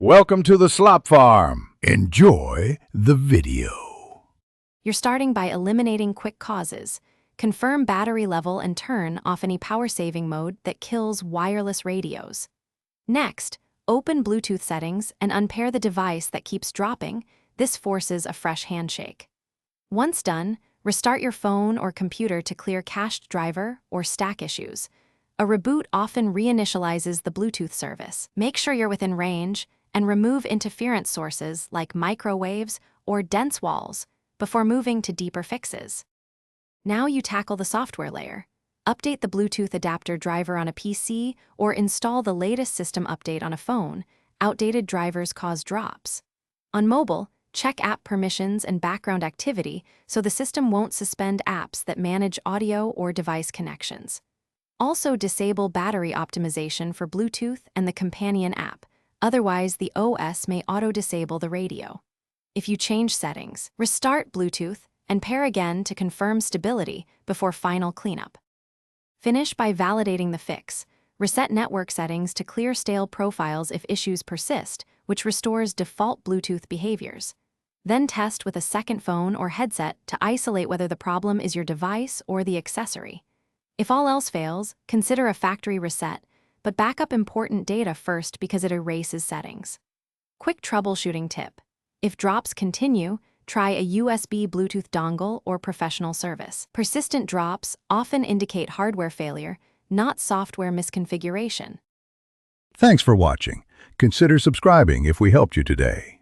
Welcome to the Slop Farm. Enjoy the video. You're starting by eliminating quick causes. Confirm battery level and turn off any power-saving mode that kills wireless radios. Next, open Bluetooth settings and unpair the device that keeps dropping. This forces a fresh handshake. Once done, restart your phone or computer to clear cached driver or stack issues. A reboot often reinitializes the Bluetooth service. Make sure you're within range and remove interference sources like microwaves or dense walls before moving to deeper fixes. Now you tackle the software layer. Update the Bluetooth adapter driver on a PC or install the latest system update on a phone. Outdated drivers cause drops. On mobile, check app permissions and background activity so the system won't suspend apps that manage audio or device connections. Also disable battery optimization for Bluetooth and the companion app. Otherwise, the OS may auto-disable the radio. If you change settings, restart Bluetooth and pair again to confirm stability before final cleanup. Finish by validating the fix. Reset network settings to clear stale profiles if issues persist, which restores default Bluetooth behaviors. Then test with a second phone or headset to isolate whether the problem is your device or the accessory. If all else fails, consider a factory reset, but back up important data first because it erases settings. Quick troubleshooting tip. If drops continue, try a USB Bluetooth dongle or professional service. Persistent drops often indicate hardware failure, not software misconfiguration. Thanks for watching. Consider subscribing if we helped you today.